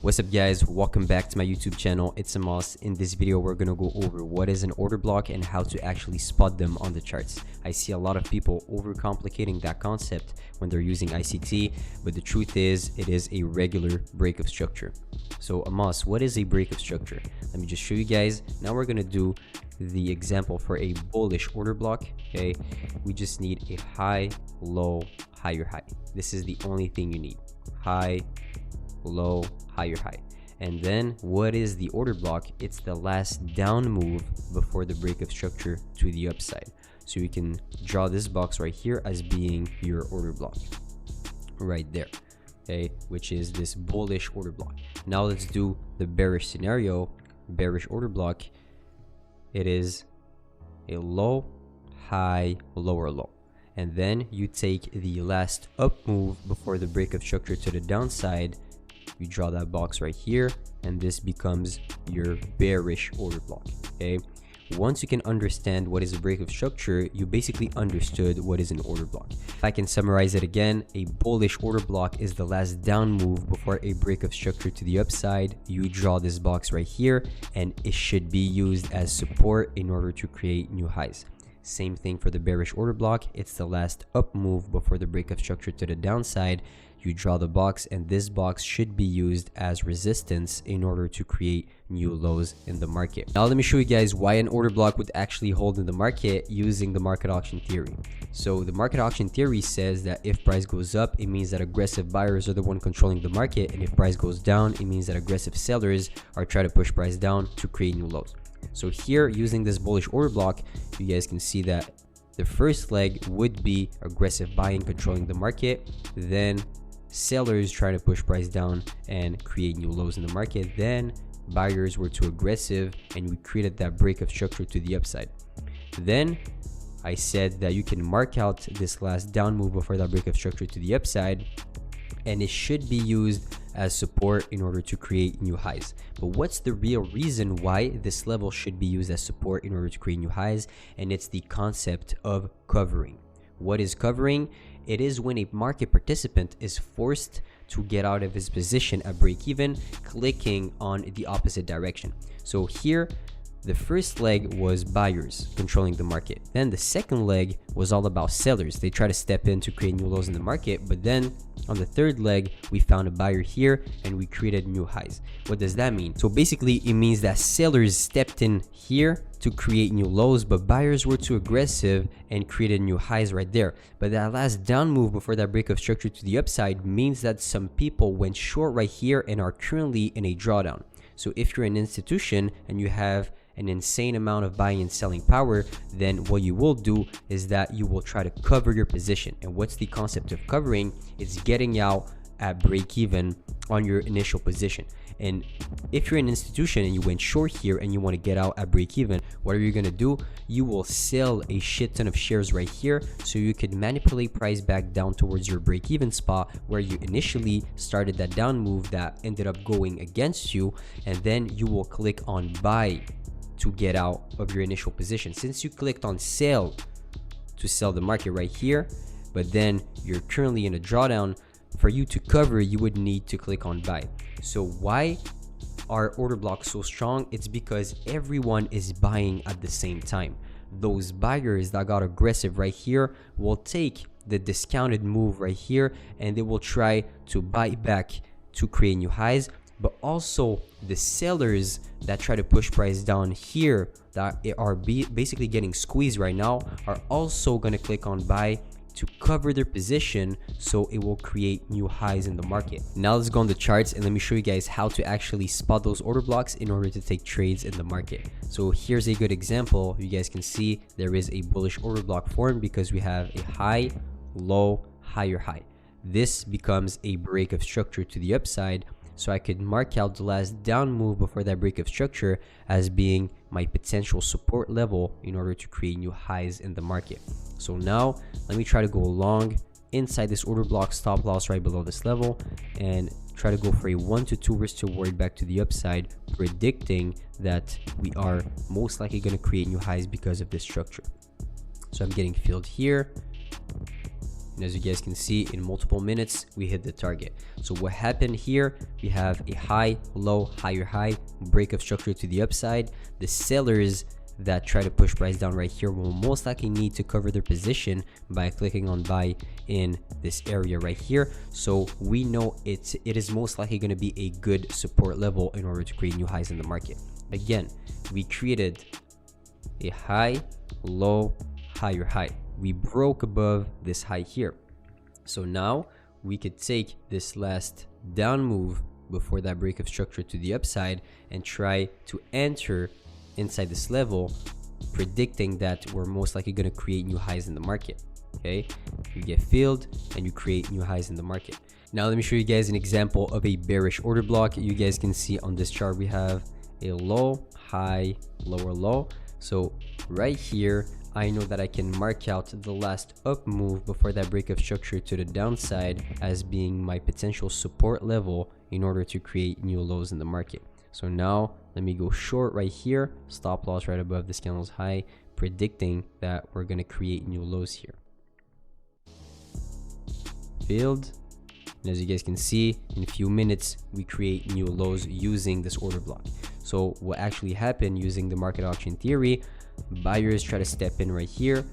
What's up guys, welcome back to my YouTube channel. It's Amos. In this video we're gonna go over what is an order block and how to actually spot them on the charts. I see a lot of people overcomplicating that concept when they're using ICT, but the truth is it is a regular break of structure. So Amos, what is a break of structure? Let me just show you guys. Now we're gonna do the example for a bullish order block. Okay, we just need a high, low, higher high. This is the only thing you need. High, low, higher high. And then what is the order block? It's the last down move before the break of structure to the upside. So you can draw this box right here as being your order block right there, okay, which is this bullish order block. Now let's do the bearish scenario. Bearish order block, it is a low, high, lower low, and then you take the last up move before the break of structure to the downside. You draw that box right here, and this becomes your bearish order block. Okay, once you can understand what is a break of structure, you basically understood what is an order block. If I can summarize it again, a bullish order block is the last down move before a break of structure to the upside. You draw this box right here, and it should be used as support in order to create new highs. Same thing for the bearish order block. It's the last up move before the break of structure to the downside. You draw the box, and this box should be used as resistance in order to create new lows in the market. Now let me show you guys why an order block would actually hold in the market using the market auction theory. So the market auction theory says that if price goes up, it means that aggressive buyers are the one controlling the market, and if price goes down, it means that aggressive sellers are trying to push price down to create new lows. So here, using this bullish order block, you guys can see that the first leg would be aggressive buying controlling the market, then sellers trying to push price down and create new lows in the market, then buyers were too aggressive and we created that break of structure to the upside. Then I said that you can mark out this last down move before that break of structure to the upside, and it should be used as support in order to create new highs. But what's the real reason why this level should be used as support in order to create new highs? And it's the concept of covering. What is covering? It is when a market participant is forced to get out of his position at break even, clicking on the opposite direction. So here, the first leg was buyers controlling the market. Then the second leg was all about sellers. They try to step in to create new lows in the market. But then on the third leg, we found a buyer here and we created new highs. What does that mean? So basically, it means that sellers stepped in here to create new lows, but buyers were too aggressive and created new highs right there. But that last down move before that break of structure to the upside means that some people went short right here and are currently in a drawdown. So if you're an institution and you have an insane amount of buying and selling power, then what you will do is that you will try to cover your position. And what's the concept of covering? It's getting out at break even on your initial position. And if you're an institution and you went short here and you want to get out at break even, what are you going to do? You will sell a shit ton of shares right here so you can manipulate price back down towards your break even spot where you initially started that down move that ended up going against you, and then you will click on buy to get out of your initial position. Since you clicked on sell to sell the market right here, but then you're currently in a drawdown, for you to cover, you would need to click on buy. So why are order blocks so strong? It's because everyone is buying at the same time. Those buyers that got aggressive right here will take the discounted move right here and they will try to buy back to create new highs. But also the sellers that try to push price down here that are basically getting squeezed right now are also going to click on buy to cover their position, so it will create new highs in the market. Now let's go on the charts and let me show you guys how to actually spot those order blocks in order to take trades in the market. So here's a good example. You guys can see there is a bullish order block formed because we have a high, low, higher high. This becomes a break of structure to the upside. So I could mark out the last down move before that break of structure as being my potential support level in order to create new highs in the market. So now let me try to go long inside this order block, stop loss right below this level, and try to go for a 1 to 2 risk to reward back to the upside, predicting that we are most likely going to create new highs because of this structure. So I'm getting filled here. And as you guys can see, in multiple minutes we hit the target. So what happened here, we have a high, low, higher high, break of structure to the upside. The sellers that try to push price down right here will most likely need to cover their position by clicking on buy in this area right here. So we know it is most likely going to be a good support level in order to create new highs in the market. Again, we created a high, low, higher high. We broke above this high here. So now we could take this last down move before that break of structure to the upside and try to enter inside this level, predicting that we're most likely going to create new highs in the market. Okay, you get filled and you create new highs in the market. Now let me show you guys an example of a bearish order block. You guys can see on this chart we have a low, high, lower low. So right here I know that I can mark out the last up move before that break of structure to the downside as being my potential support level in order to create new lows in the market. So now let me go short right here, stop loss right above this candle's high, predicting that we're going to create new lows here. Filled, and as you guys can see, in a few minutes we create new lows using this order block. So what actually happened using the market auction theory, buyers try to step in right here,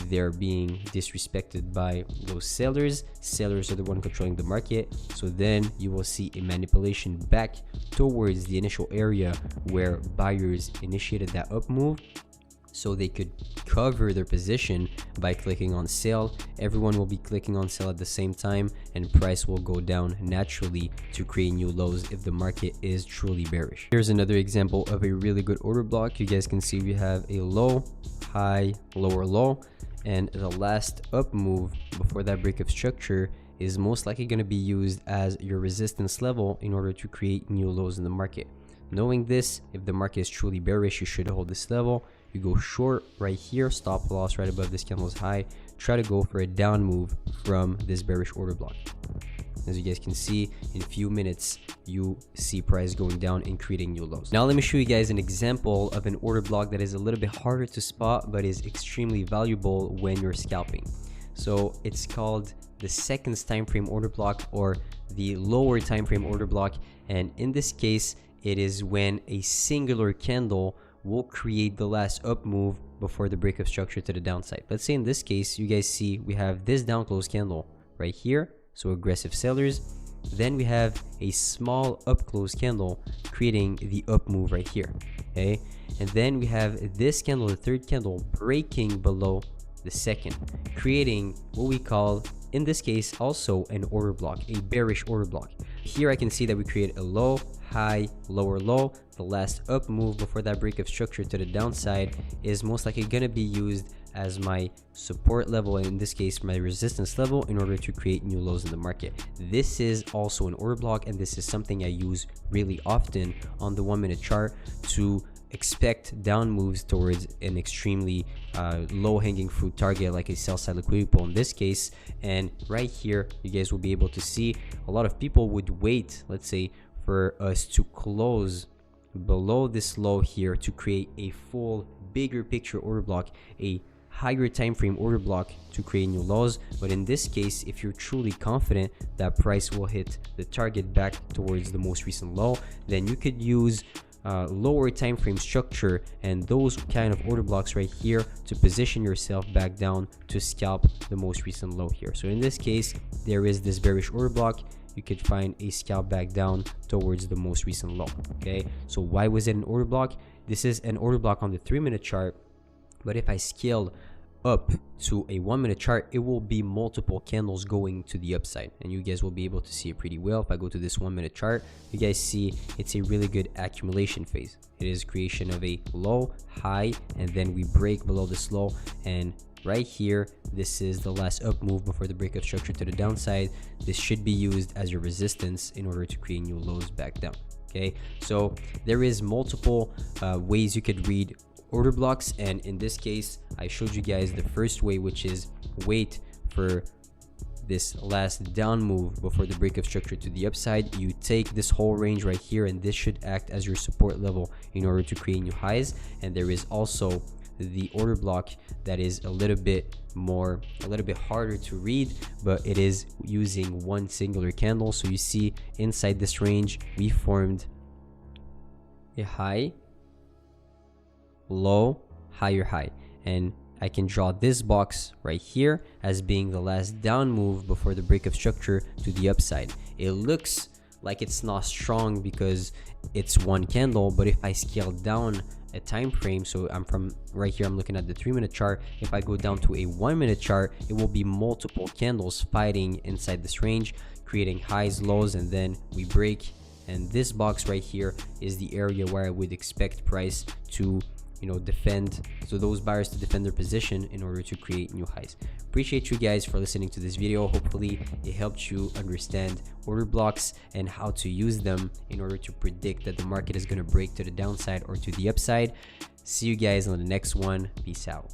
they're being disrespected by those sellers. Sellers are the one controlling the market, so then you will see a manipulation back towards the initial area where buyers initiated that up move so they could cover their position by clicking on sell. Everyone will be clicking on sell at the same time and price will go down naturally to create new lows if the market is truly bearish. Here's another example of a really good order block. You guys can see we have a low, high, lower low, and the last up move before that break of structure is most likely going to be used as your resistance level in order to create new lows in the market. Knowing this, if the market is truly bearish, you should hold this level. You go short right here, stop loss right above this candle's high, try to go for a down move from this bearish order block. As you guys can see, in a few minutes you see price going down and creating new lows. Now let me show you guys an example of an order block that is a little bit harder to spot but is extremely valuable when you're scalping. So it's called the seconds time frame order block, or the lower time frame order block, and in this case it is when a singular candle will create the last up move before the break of structure to the downside. Let's say in this case, you guys see we have this down close candle right here, so aggressive sellers. Then we have a small up close candle creating the up move right here. Okay, and then we have this candle, the third candle, breaking below the second, creating what we call, in this case, also an order block, a bearish order block. Here I can see that we create a low, high, lower low. The last up move before that break of structure to the downside is most likely going to be used as my support level, and in this case my resistance level, in order to create new lows in the market. This is also an order block, and this is something I use really often on the 1 minute chart to expect down moves towards an extremely low-hanging fruit target like a sell side liquidity pool in this case. And right here you guys will be able to see a lot of people would wait, let's say, for us to close below this low here to create a full bigger picture order block, a higher time frame order block to create new lows. But in this case, if you're truly confident that price will hit the target back towards the most recent low, then you could use lower time frame structure and those kind of order blocks right here to position yourself back down to scalp the most recent low here. So in this case, there is this bearish order block, you could find a scalp back down towards the most recent low. Okay, so why was it an order block? This is an order block on the 3 minute chart, but if I scaled up to a 1 minute chart, it will be multiple candles going to the upside, and you guys will be able to see it pretty well. If I go to this 1 minute chart, you guys see it's a really good accumulation phase. It is creation of a low, high, and then we break below this low, and right here this is the last up move before the break of structure to the downside. This should be used as your resistance in order to create new lows back down. Okay, so there is multiple ways you could read order blocks, and in this case I showed you guys the first way, which is wait for this last down move before the break of structure to the upside. You take this whole range right here, and this should act as your support level in order to create new highs. And there is also the order block that is a little bit harder to read, but it is using one singular candle. So you see inside this range we formed a high, low, higher high, and I can draw this box right here as being the last down move before the break of structure to the upside. It looks like it's not strong because it's one candle, but if I scale down a time frame, so I'm from right here, I'm looking at the 3-minute chart. If I go down to a 1-minute chart, it will be multiple candles fighting inside this range, creating highs, lows, and then we break. And this box right here is the area where I would expect price to defend, so those buyers to defend their position in order to create new highs. Appreciate you guys for listening to this video. Hopefully it helped you understand order blocks and how to use them in order to predict that the market is going to break to the downside or to the upside. See you guys on the next one. Peace out.